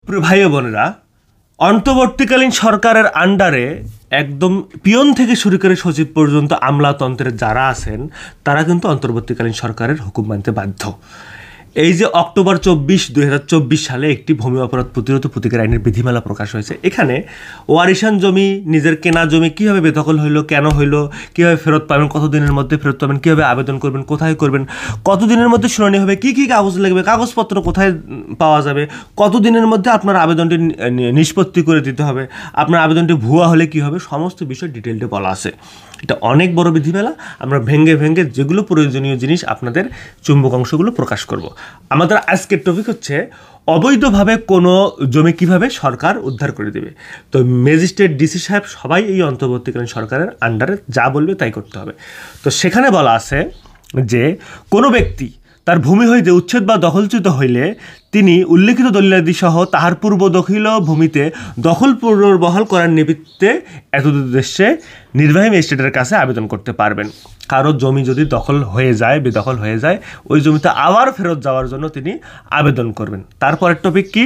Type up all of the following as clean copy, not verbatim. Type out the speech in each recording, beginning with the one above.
প্রিয় ভাই ও বোনেরা, অন্তর্বর্তীকালীন সরকারের আন্ডারে একদম পিয়ন থেকে শুরু করে সচিব পর্যন্ত আমলাতন্ত্রের যারা আছেন তারা কিন্তু অন্তর্বর্তীকালীন সরকারের হুকুম মানতে বাধ্য। এই যে অক্টোবর ২০২৪ সালে একটি ভূমি অপরাধ প্রতিরোধ প্রতিকার আইনের বিধিমালা প্রকাশ হয়েছে। এখানে ওয়ারিশান জমি, নিজের কেনা জমি কীভাবে বেদখল হইলো, কেন হইলো, কীভাবে ফেরত পাবেন, কতদিনের মধ্যে ফেরত পাবেন, কীভাবে আবেদন করবেন, কোথায় করবেন, কতদিনের মধ্যে শুনানি হবে, কী কী কাগজ লাগবে, কাগজপত্র কোথায় পাওয়া যাবে, কতদিনের মধ্যে আপনার আবেদনটি নিষ্পত্তি করে দিতে হবে, আপনার আবেদনটি ভুয়া হলে কী হবে, সমস্ত বিষয় ডিটেলটে বলা আছে। এটা অনেক বড় বিধিমালা। আমরা ভেঙ্গে ভেঙ্গে যেগুলো প্রয়োজনীয় জিনিস আপনাদের চুম্বক অংশগুলো প্রকাশ করব। আমাদের আজকের টপিক হচ্ছে অবৈধভাবে কোনো জমি কিভাবে সরকার উদ্ধার করে দেবে। তো ম্যাজিস্ট্রেট, ডিসি সাহেব সবাই এই অন্তর্বর্তীকালীন সরকারের আন্ডারে যা বলবে তাই করতে হবে। তো সেখানে বলা আছে যে কোনো ব্যক্তি তার ভূমি হইতে উচ্ছেদ বা দখলচ্যুত হইলে তিনি উল্লেখিত দলিলাদি সহ তাহার পূর্ব দখল ভূমিতে দখল পুনর্বহাল করার নিমিত্তে এতদুদ্দেশ্যে নির্বাহী ম্যাজিস্ট্রেটের কাছে আবেদন করতে পারবেন। কারো জমি যদি দখল হয়ে যায়, বেদখল হয়ে যায়, ওই জমিতে আবার ফেরত যাওয়ার জন্য তিনি আবেদন করবেন। তারপরের টপিক কি?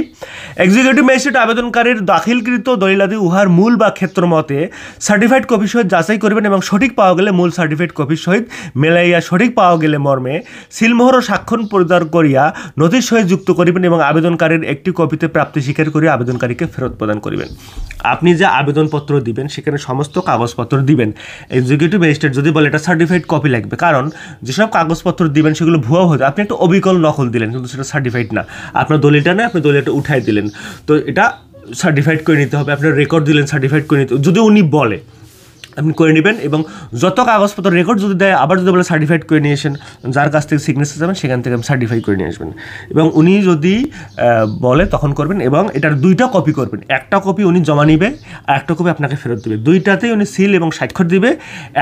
এক্সিকিউটিভ ম্যাজিস্ট্রেট আবেদনকারীর দাখিলকৃত দলিলাদি উহার মূল বা ক্ষেত্র মতে সার্টিফাইড কপির সহিত যাচাই করবেন এবং সঠিক পাওয়া গেলে মূল সার্টিফাইড কপির সহিত মেলাইয়া সঠিক পাওয়া গেলে মর্মে সিলমোহর ও স্বাক্ষর প্রদান করিয়া নথির সহিত যুক্ত করিবেন এবং আবেদনকারীর একটি কপিতে প্রাপ্তি স্বীকার করিয়া আবেদনকারীকে ফেরত প্রদান করিবেন। আপনি যে আবেদনপত্র দিবেন সেখানে সমস্ত কাগজপত্র দিবেন। এক্সিকিউটিভ ম্যাজিস্ট্রেট যদি বলে এটা সার্টিফাইড কপি লাগবে, কারণ যেসব কাগজপত্র দিবেন সেগুলো ভুয়া হতে, আপনি একটা অবিকল নকল দিলেন কিন্তু সেটা সার্টিফাইড না, আপনার দলিলটা না, আপনি দলিলটা উঠাই দিলেন, তো এটা সার্টিফাইড করে নিতে হবে। আপনার রেকর্ড দিলেন, সার্টিফাইড করে নিতে, যদি উনি বলে আপনি করে নেবেন এবং যত কাগজপত্র রেকর্ড যদি দেয় আবার যদি বলে সার্টিফাইড করে নিয়ে আসেন, যার কাছ থেকে সিগনেচার যাবেন সেখান থেকে সার্টিফাই করে নিয়ে আসবেন। এবং উনি যদি বলে তখন করবেন এবং এটার দুইটা কপি করবেন। একটা কপি উনি জমা নিবে আর একটা কপি আপনাকে ফেরত দেবে। দুইটাতেই উনি সিল এবং স্বাক্ষর দিবে।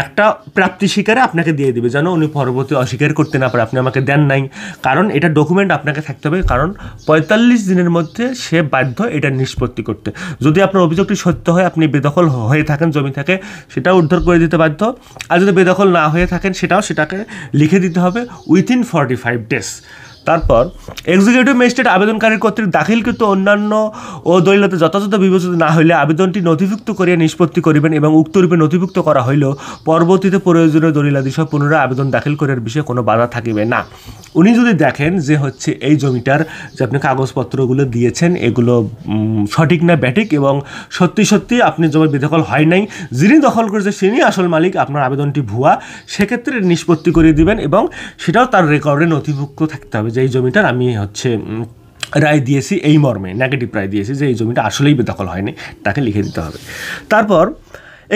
একটা প্রাপ্তি স্বীকারে আপনাকে দিয়ে দিবে যেন উনি পরবর্তী অস্বীকার করতে না পারে আপনি আমাকে দেন নাই, কারণ এটা ডকুমেন্ট আপনাকে থাকতে হবে, কারণ ৪৫ দিনের মধ্যে সে বাধ্য এটা নিষ্পত্তি করতে। যদি আপনার অভিযোগটি সত্য হয়, আপনি বেদখল হয়ে থাকেন জমি থেকে, সেটাও উদ্ধার করে দিতে বাধ্য। আর যদি বেদখল না হয়ে থাকেন সেটাকে লিখে দিতে হবে উইথিন 45 ডেজ। তারপর এক্সিকিউটিভ ম্যাজিস্ট্রেট আবেদনকারীর কর্তৃক দাখিলকৃত অন্যান্য ও দলিলতে যথাযথ বিবেচিত না হইলে আবেদনটি নথিভুক্ত করিয়া নিষ্পত্তি করিবেন এবং উক্তরূপে নথিভুক্ত করা হইলেও পরবর্তীতে প্রয়োজনীয় দলিলাদি সহ পুনরায় আবেদন দাখিল করার বিষয়ে কোনো বাধা থাকিবে না। উনি যদি দেখেন যে হচ্ছে এই জমিটার যে আপনি কাগজপত্রগুলো দিয়েছেন এগুলো সঠিক না ব্যাঠিক এবং সত্যি সত্যি আপনি জমি বেদখল হয় নাই, যিনি দখল করেছে তিনি আসল মালিক, আপনার আবেদনটি ভুয়া, সেক্ষেত্রে নিষ্পত্তি করিয়ে দিবেন এবং সেটাও তার রেকর্ডে নথিভুক্ত থাকতে হবে যে এই জমিটার আমি রায় দিয়েছি এই মর্মে, নেগেটিভ রায় দিয়েছি যে এই জমিটা আসলেই বেদখল হয়নি, তাকে লিখে দিতে হবে। তারপর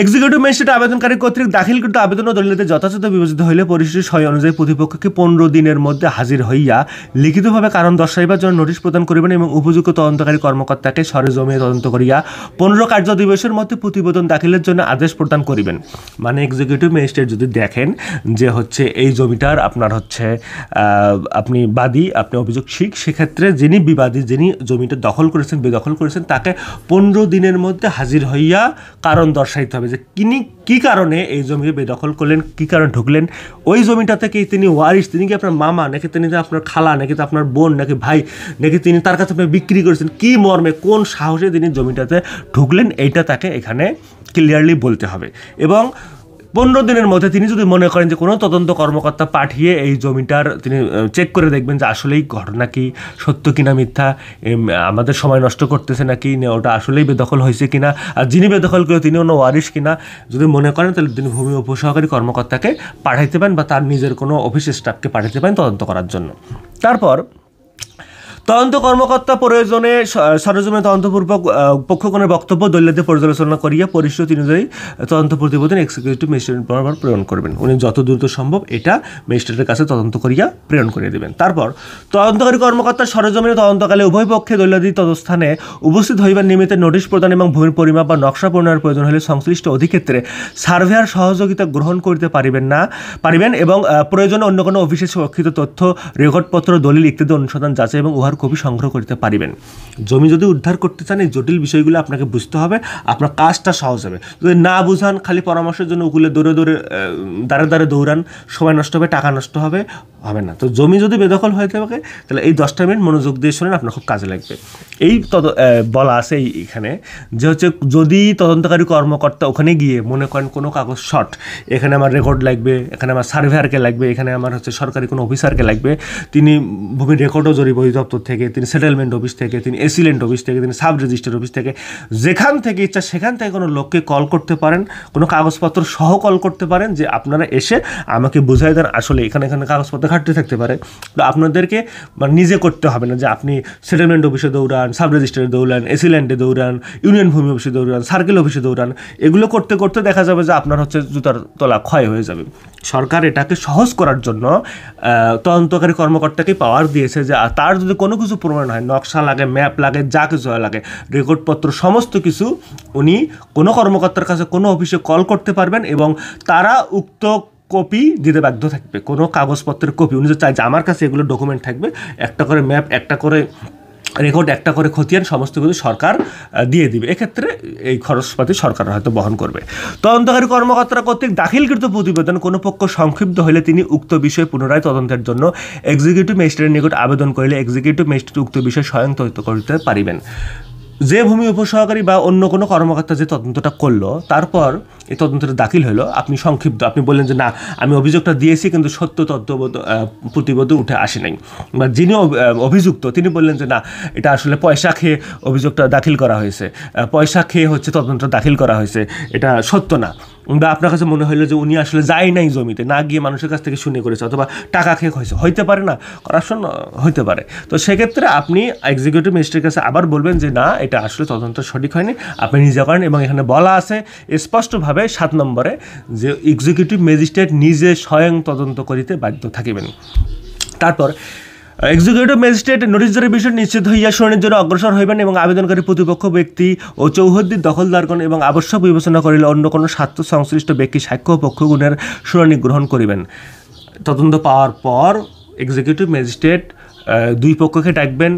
এক্সিকিউটিভ ম্যাজিস্ট্রেট আবেদনকারী কর্তৃক দাখিলকৃত আবেদন ও দলিলতে যথাযথ বিবেচিত হইলে পরিস্থিতি ৬ অনুযায়ী প্রতিপক্ষকে ১৫ দিনের মধ্যে হাজির হইয়া লিখিতভাবে কারণ দর্শাইবার জন্য নোটিশ প্রদান করিবেন এবং উপযুক্ত তদন্তকারী কর্মকর্তাকে সরেজমিনে তদন্ত করিয়া ১৫ কার্য দিবসের মধ্যে প্রতিবেদন দাখিলের জন্য আদেশ প্রদান করিবেন। মানে এক্সিকিউটিভ ম্যাজিস্ট্রেট যদি দেখেন যে হচ্ছে এই জমিটার আপনার আপনি বাদী, আপনি অভিযোগ শিখ, সেক্ষেত্রে যিনি বিবাদী, যিনি জমিটা দখল করেছেন, বেদখল করেছেন, তাকে ১৫ দিনের মধ্যে হাজির হইয়া কারণ দর্শাইতে হবে যে কি কারণে এই জমিকে বেদখল করলেন, কি কারণে ঢুকলেন, ওই জমিটা থেকে তিনি ওয়ারিশ, তিনি কি আপনার মামা নাকি তিনি আপনার খালা নাকি আপনার বোন নাকি ভাই নাকি তিনি তার কাছে আপনি বিক্রি করেছেন, কি মর্মে কোন সাহসে তিনি জমিটাতে ঢুকলেন, এইটা তাকে এখানে ক্লিয়ারলি বলতে হবে। এবং ১৫ দিনের মধ্যে তিনি যদি মনে করেন যে কোনো তদন্ত কর্মকর্তা পাঠিয়ে এই জমিটার তিনি চেক করে দেখবেন যে আসলেই ঘটনা কি সত্য কিনা মিথ্যা, আমাদের সময় নষ্ট করতেছে নাকি, ওটা আসলেই বেদখল হয়েছে কিনা, আর যিনি বেদখল করে তিনি অন্য ওয়ারিশ কিনা, যদি মনে করেন তাহলে তিনি ভূমি উপসহকারী কর্মকর্তাকে পাঠাইতে পারেন বা তার নিজের কোনো অফিস স্টাফকে পাঠাইতে পারেন তদন্ত করার জন্য। তারপর তদন্ত কর্মকর্তা প্রয়োজনে সরেজমিনে তদন্তপূর্বক পক্ষগণের বক্তব্য দলিলাদি পর্যালোচনা করিয়া পরিস্থিতি অনুযায়ী তদন্ত প্রতিবেদন এক্সিকিউটিভ ম্যাজিস্ট্রেট বরাবর প্রেরণ করবেন। উনি যত দ্রুত সম্ভব এটা ম্যাজিস্ট্রেটের কাছে তদন্ত করিয়া প্রেরণ করিয়ে দেবেন। তারপর তদন্তকারী কর্মকর্তা সরেজমিনে তদন্তকালে উভয় পক্ষে দলিলাদি তদস্থানে উপস্থিত হইবার নিমিত্তে নোটিশ প্রদান এবং ভূমির পরিমাপ বা নকশা প্রণয়নের প্রয়োজন হলে সংশ্লিষ্ট অধিক্ষেত্রে সার্ভেয়ার সহযোগিতা গ্রহণ করিতে পারিবেন এবং প্রয়োজনে অন্য কোনো অফিসে সুরক্ষিত তথ্য, রেকর্ডপত্র, দলিল ইত্যাদি অনুসন্ধান যাচাই এবং উহার কপি সংগ্রহ করতে পারিবেন। জমি যদি উদ্ধার করতে চান এই জটিল বিষয়গুলো আপনাকে বুঝতে হবে, আপনার কাজটা সহজ হবে। যদি না বুঝান, খালি পরামর্শের জন্য উকুলে দৌড়ে দাঁড়ে দৌড়ান, সময় নষ্ট হবে, টাকা নষ্ট হবে না। তো জমি যদি বেদখল হয়ে থাকে তাহলে এই 10টা মিনিট মনোযোগ দিয়ে শোনেন, আপনার খুব কাজে লাগবে। এই বলা আছে এইখানে যে হচ্ছে যদি তদন্তকারী কর্মকর্তা ওখানে গিয়ে মনে করেন কোনো কাগজ শর্ট, এখানে আমার রেকর্ড লাগবে, এখানে আমার সার্ভেয়ারকে লাগবে, এখানে আমার হচ্ছে সরকারি কোনো অফিসারকে লাগবে, তিনি ভূমি রেকর্ড ও জরিপ অধিদপ্তর থেকে, তিনি সেটেলমেন্ট অফিস থেকে, তিনি এসিলেন্ট অফিস থেকে, তিনি সাব রেজিস্টার অফিস থেকে, যেখান থেকে ইচ্ছা সেখান থেকে কোনো লোককে কল করতে পারেন, কোনো কাগজপত্র সহ কল করতে পারেন যে আপনারা এসে আমাকে বুঝাই দেন আসলে এখানে কাগজপত্র ঘাটতে থাকতে পারে। তো আপনাদেরকে নিজে করতে হবে না যে আপনি সেটেলমেন্ট অফিসে দৌড়ান, সাব রেজিস্টারে দৌড়ান, এসিল্যান্ডে দৌড়ান, ইউনিয়ন ভূমি অফিসে দৌড়ান, সার্কেল অফিসে দৌড়ান। এগুলো করতে করতে দেখা যাবে যে আপনার হচ্ছে জুতার তলা ক্ষয় হয়ে যাবে। সরকার এটাকে সহজ করার জন্য তদন্তকারী কর্মকর্তাকে পাওয়ার দিয়েছে যে তার যদি কোনো কিছু প্রমাণ হয়, নকশা লাগে, ম্যাপ লাগে, যা কিছু লাগে, রেকর্ডপত্র সমস্ত কিছু উনি কোনো কর্মকর্তার কাছে কোনো অফিসে কল করতে পারবেন এবং তারা উক্ত কপি দিতে বাধ্য থাকবে। কোনো কাগজপত্রের কপি উনি যে চাই যে আমার কাছে এগুলো ডকুমেন্ট থাকবে, একটা করে ম্যাপ, একটা করে রেকর্ড, একটা করে খতিয়ান, সমস্ত কিছু সরকার দিয়ে দিবে। এক্ষেত্রে এই খরচপাতি সরকার হয়তো বহন করবে। তদন্তকারী কর্মকর্তারা কর্তৃক দাখিলকৃত প্রতিবেদন কোনো পক্ষ সংক্ষিপ্ত হলে তিনি উক্ত বিষয়ে পুনরায় তদন্তের জন্য এক্সিকিউটিভ ম্যাজিস্ট্রেটের নিকট আবেদন করিলে এক্সিকিউটিভ ম্যাজিস্ট্রেট উক্ত বিষয়ে স্বয়ং তদন্ত করতে পারিবেন। যে ভূমি উপসহকারী বা অন্য কোনো কর্মকর্তা যে তদন্তটা করলো, তারপর এই তদন্তটা দাখিল হলো, আপনি সংক্ষিপ্ত আপনি বললেন যে না আমি অভিযোগটা দিয়েছি কিন্তু সত্য তথ্যবোধ প্রতিবেদন উঠে আসে নাই, বা যিনি অভিযুক্ত তিনি বললেন যে না এটা আসলে পয়সা খেয়ে অভিযোগটা দাখিল করা হয়েছে, পয়সা খেয়ে হচ্ছে তদন্তটা দাখিল করা হয়েছে, এটা সত্য না, বা আপনার কাছে মনে হলো যে উনি আসলে যায় নাই জমিতে, না গিয়ে মানুষের কাছ থেকে শুনে করেছে, অথবা টাকা খেয়ে হয়েছে, হইতে পারে না, করাপশন হইতে পারে। তো সেক্ষেত্রে আপনি এক্সিকিউটিভ ম্যাজিস্ট্রেটের কাছে আবার বলবেন যে না এটা আসলে তদন্ত সঠিক হয়নি, আপনি নিজে করেন। এবং এখানে বলা আছে স্পষ্টভাবে 7 নম্বরে যে এক্সিকিউটিভ ম্যাজিস্ট্রেট নিজে স্বয়ং তদন্ত করিতে বাধ্য থাকিবেন। তারপর এক্সিকিউটিভ ম্যাজিস্ট্রেট নোটিশ জারির বিষয় নিশ্চিত হইয়া শুনানির জন্য অগ্রসর হইবেন এবং আবেদনকারী প্রতিপক্ষ ব্যক্তি ও চৌহদ্দির দখলদারগণ এবং আবশ্যক বিবেচনা করিলে অন্য কোনো স্বার্থ সংশ্লিষ্ট ব্যক্তি সাক্ষ্য ও পক্ষগুণের শুনানি গ্রহণ করিবেন। তদন্ত পাওয়ার পর এক্সিকিউটিভ ম্যাজিস্ট্রেট দুই পক্ষকে ডাকবেন,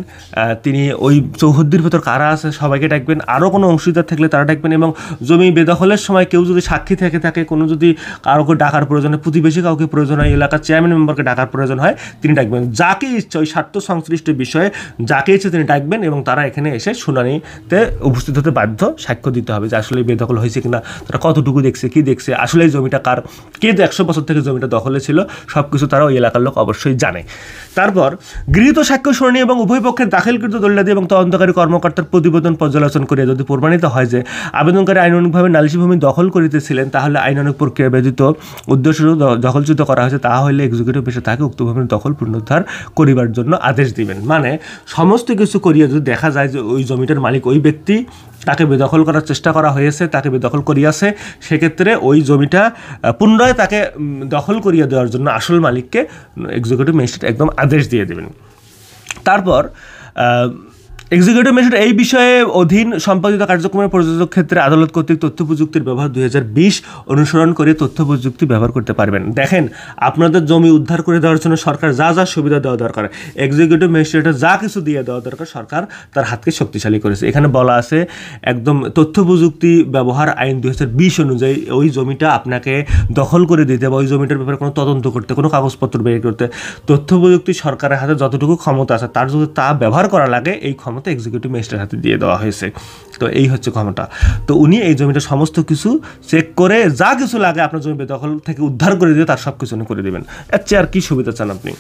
তিনি ওই চৌহদ্দির ভেতর কারা আছে সবাইকে ডাকবেন, আরও কোনো অংশীদার থাকলে তারা ডাকবেন, এবং জমি বেদখলের সময় কেউ যদি সাক্ষী থেকে থাকে, কোনো যদি কারোকে ডাকার প্রয়োজন হয়, প্রতিবেশী কাউকে প্রয়োজন হয়, এলাকার চেয়ারম্যান মেম্বারকে ডাকার প্রয়োজন হয়, তিনি ডাকবেন। যাকে ইচ্ছা ওই স্বার্থ সংশ্লিষ্ট বিষয়ে যাকে ইচ্ছে তিনি ডাকবেন এবং তারা এখানে এসে শুনানিতে উপস্থিত হতে বাধ্য, সাক্ষ্য দিতে হবে যে আসলে বেদখল হয়েছে কিনা, তারা কতটুকু দেখছে, কি দেখছে, আসলে এই জমিটা কার, কে 100 বছর থেকে জমিটা দখলে ছিল, সব কিছু তারা ওই এলাকার লোক অবশ্যই জানে। তারপর গৃহীত সাক্ষ্য শুনানি এবং উভয় পক্ষের দাখিলকৃত দলিলাদি এবং তদন্তকারী কর্মকর্তার প্রতিবেদন পর্যালোচনা করিয়া যদি প্রমাণিত হয় যে আবেদনকারী আইনানুগভাবে নালিশি ভূমি দখল করিতেছিলেন, তাহলে আইনানুগ প্রক্রিয়া ব্যতীত উদ্দেশ্য দখলচ্যুত করা হয়েছে, তাহা হইলে এক্সিকিউটিভ পেশা তাকে উক্ত ভূমির দখল পুনরুদ্ধার করিবার জন্য আদেশ দিবেন। মানে সমস্ত কিছু করিয়া যদি দেখা যায় যে ওই জমিটার মালিক ওই ব্যক্তি, তাকে বেদখল করার চেষ্টা করা হয়েছে, তাকে বেদখল করিয়াছে, সেক্ষেত্রে ওই জমিটা পুনরায় তাকে দখল করিয়া দেওয়ার জন্য আসল মালিককে এক্সিকিউটিভ ম্যাজিস্ট্রেট একদম আদেশ দিয়ে দেবেন। তারপর এক্সিকিউটিভ ম্যাজিস্ট্রেট এই বিষয়ে অধীন সম্পাদিত কার্যক্রমের প্রযোজক ক্ষেত্রে আদালত কর্তৃক তথ্য প্রযুক্তির ব্যবহার 2020 অনুসরণ করে তথ্য প্রযুক্তি ব্যবহার করতে পারবেন। দেখেন আপনাদের জমি উদ্ধার করে দেওয়ার জন্য সরকার যা যা সুবিধা দেওয়া দরকার, এক্সিকিউটিভ ম্যাজিস্ট্রেটের যা কিছু দিয়ে দেওয়া দরকার, সরকার তার হাতকে শক্তিশালী করেছে। এখানে বলা আছে একদম তথ্য প্রযুক্তি ব্যবহার আইন 2020 অনুযায়ী ওই জমিটা আপনাকে দখল করে দিতে বা ওই জমিটার ব্যাপারে কোনো তদন্ত করতে, কোনো কাগজপত্র বের করতে তথ্য প্রযুক্তি সরকারের হাতে যতটুকু ক্ষমতা আছে তার যদি তা ব্যবহার করা লাগে, এই ক্ষমতা এক্সিকিউটিভ ম্যাজিস্ট্রেটের হাতে দিয়ে দেওয়া হয়েছে। তো এই হচ্ছে ক্ষমতা। তো উনি এই জমিটা সমস্ত কিছু চেক করে যা কিছু লাগে আপনার জমি বেদখল থেকে উদ্ধার করে দিয়ে তার সব কিছু উনি করে দেবেন। এর চেয়ে আর কি সুবিধা চান আপনি?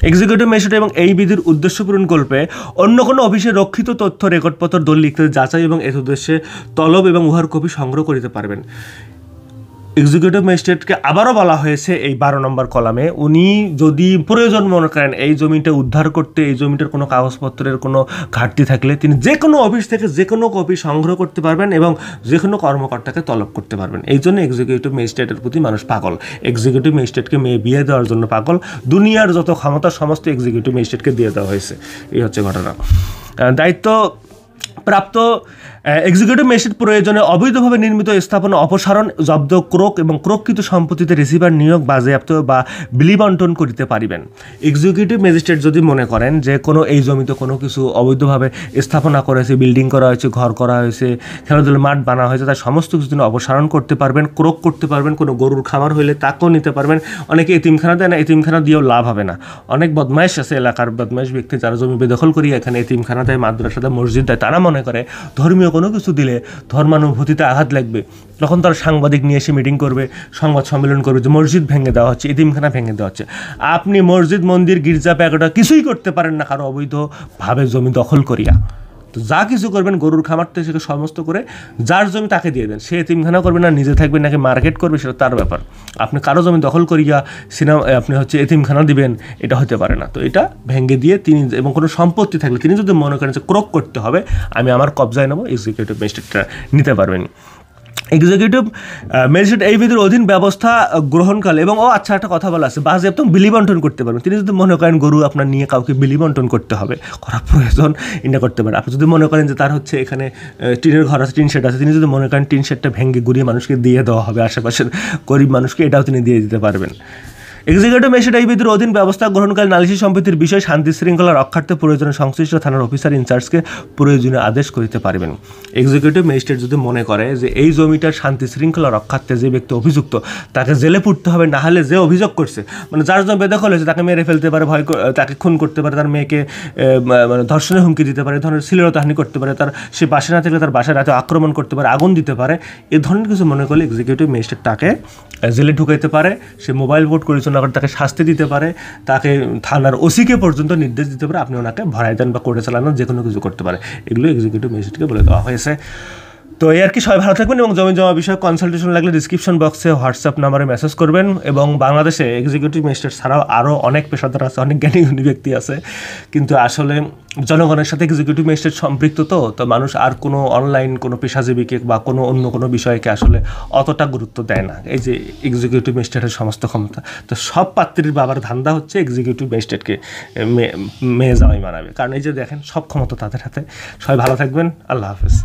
এক্সিকিউটিভ ম্যাজিস্ট্রেট এবং এই বিধির উদ্দেশ্য পূরণকল্পে অন্য কোনো অফিসে রক্ষিত তথ্য, রেকর্ডপত্র, দলিল ইত্যাদি যাচাই এবং এর উদ্দেশ্যে তলব এবং উহার কপি সংগ্রহ করিতে পারবেন। এক্সিকিউটিভ ম্যাজিস্ট্রেটকে আবারও বলা হয়েছে এই 12 নম্বর কলামে, উনি যদি প্রয়োজন মনে করেন এই জমিটা উদ্ধার করতে, এই জমিটার কোনো কাগজপত্রের কোনো ঘাটতি থাকলে তিনি যে কোনো অফিস থেকে যে কোনো কপি সংগ্রহ করতে পারবেন এবং যে কোনো কর্মকর্তাকে তলব করতে পারবেন। এই জন্য এক্সিকিউটিভ ম্যাজিস্ট্রেটের প্রতি মানুষ পাগল। এক্সিকিউটিভ ম্যাজিস্ট্রেটকে মেয়ে বিয়ে দেওয়ার জন্য পাগল। দুনিয়ার যত ক্ষমতা সমস্ত এক্সিকিউটিভ ম্যাজিস্ট্রেটকে দিয়ে দেওয়া হয়েছে। এই হচ্ছে ঘটনা। দায়িত্ব প্রাপ্ত এক্সিকিউটিভ ম্যাজিস্ট্রেট প্রয়োজনে অবৈধভাবে নির্মিত স্থাপনা অপসারণ, জব্দ, ক্রোক এবং ক্রোককৃত সম্পত্তিতে রিসিভার নিয়োগ, বাজেয়াপ্ত বা বিলি বন্টন করিতে পারিবেন। এক্সিকিউটিভ ম্যাজিস্ট্রেট যদি মনে করেন যে কোনো এই জমিতে কোনো কিছু অবৈধভাবে স্থাপনা করেছে, বিল্ডিং করা হয়েছে, ঘর করা হয়েছে, খেলাধুলার মাঠ বানা হয়েছে, তার সমস্ত কিছু তিনি অপসারণ করতে পারবেন, ক্রোক করতে পারবেন। কোনো গরুর খামার হইলে তাকেও নিতে পারবেন। অনেকে এতিমখানা দেয় না, এতিমখানা দিয়েও লাভ হবে না। অনেক বদমাইশ আছে, এলাকার বদমাইশ ব্যক্তি যারা জমি বেদখল করিয়ে এখানে এতিমখানা দেয়, মাদ্রাসা দেয়, মসজিদ দেয়। তারা মনে করে ধর্মীয় কোনো কিছু দিলে ধর্মানুভূতিতে আঘাত লাগবে, তখন তারা সাংবাদিক নিয়ে এসে মিটিং করবে, সংবাদ সম্মেলন করবে যে মসজিদ ভেঙে দেওয়া হচ্ছে, এতিমখানা ভেঙে দেওয়া হচ্ছে। আপনি মসজিদ, মন্দির, গির্জা, প্যাগোডা কিছুই করতে পারেন না কারো অবৈধভাবে জমি দখল করিয়া। তো যা কিছু করবেন গরুর খামার থেকে সমস্ত করে যার জমি তাকে দিয়ে দেন। সে এতিমখানা করবে না, নিজে থাকবে নাকি মার্কেট করবে, সেটা তার ব্যাপার। আপনি কারো জমি দখল করিয়া আপনি এতিমখানা দিবেন, এটা হতে পারে না। তো এটা ভেঙে দিয়ে তিনি, এবং কোনো সম্পত্তি থাকলে তিনি যদি মনে করেন যে ক্রোক করতে হবে, আমি আমার কবজায় নেবো, এক্সিকিউটিভ ম্যাজিস্ট্রেটরা নিতে পারবেন। এক্সিকিউটিভ ম্যাজিস্ট্রেট এই বিধির অধীন ব্যবস্থা গ্রহণকালে, এবং আচ্ছা একটা কথা বলা আছে, বাজেয়াপ্ত বিলি বন্টন করতে পারবেন। তিনি যদি মনে করেন গরু আপনার নিয়ে কাউকে বিলি বন্টন করতে হবে, করা প্রয়োজন, এটা করতে পারেন। আপনি যদি মনে করেন যে তার এখানে টিনের ঘর আছে, টিন শেড আছে, তিনি যদি মনে করেন টিন শেডটা ভেঙে গুড়িয়ে মানুষকে দিয়ে দেওয়া হবে, আশেপাশের গরিব মানুষকে, এটাও তিনি দিয়ে দিতে পারবেন। এক্সিকিউটিভ ম্যাজিস্ট্রেট এই বিধির অধীন ব্যবস্থা গ্রহণকালে নালিশি সম্পত্তির বিষয় শান্তি শৃঙ্খলা রক্ষার্থে প্রয়োজনে সংশ্লিষ্ট থানার অফিসার ইনচার্জকে প্রয়োজনীয় আদেশ করিতে পারবেন। এক্সিকিউটিভ ম্যাজিস্ট্রেট যদি মনে করে যে এই জমিটার শান্তি শৃঙ্খলা রক্ষার্থে যে ব্যক্তি অভিযুক্ত তাকে জেলে পুড়তে হবে, না হলে যে অভিযোগ করছে, মানে যার জন্য বেদখল হয়েছে, তাকে মেরে ফেলতে পারে, তাকে খুন করতে পারে, তার মেয়েকে মানে ধর্ষণের হুমকি দিতে পারে, ধরনের শ্লীলতাহানি করতে পারে, তার সে বাসায় না থাকলে তার বাসায় রাতে আক্রমণ করতে পারে, আগুন দিতে পারে, এ ধরনের কিছু মনে করলে এক্সিকিউটিভ ম্যাজিস্ট্রেট তাকে জেলে ঢুকাইতে পারে। সে মোবাইল কোর্ট পরিচালনা করে তাকে শাস্তি দিতে পারে, তাকে থানার ওসিকে পর্যন্ত নির্দেশ দিতে পারে, আপনি ওনাকে ভরাই দেন বা কোর্টে চালানোর যে কোনো কিছু করতে পারে। এগুলো এক্সিকিউটিভ ম্যাজিস্ট্রেটকে বলে দেওয়া হয়েছে। তো এই আর কি, সবাই ভালো থাকবেন, এবং জমি জমা বিষয়ে কনসালটেশন লাগলে ডিসক্রিপশন বক্সে হোয়াটসঅ্যাপ নাম্বারে মেসেজ করবেন। এবং বাংলাদেশে এক্সিকিউটিভ ম্যাজিস্ট্রেট ছাড়াও আরও অনেক পেশাদার আছে, অনেক জ্ঞানী ব্যক্তি আছে, কিন্তু আসলে জনগণের সাথে এক্সিকিউটিভ ম্যাজিস্ট্রেট সম্পৃক্ত। তো মানুষ আর কোনো অনলাইন কোনো পেশাজীবীকে বা কোনো অন্য কোনো বিষয়কে আসলে অতটা গুরুত্ব দেয় না, এই যে এক্সিকিউটিভ ম্যাজিস্ট্রেটের সমস্ত ক্ষমতা। তো সব পাত্রীর বাবার ধান্দা হচ্ছে এক্সিকিউটিভ ম্যাজিস্ট্রেটকে মেয়ে জামাই মানাবে, কারণ এই যে দেখেন সব ক্ষমতা তাদের হাতে। সবাই ভালো থাকবেন, আল্লাহ হাফেজ।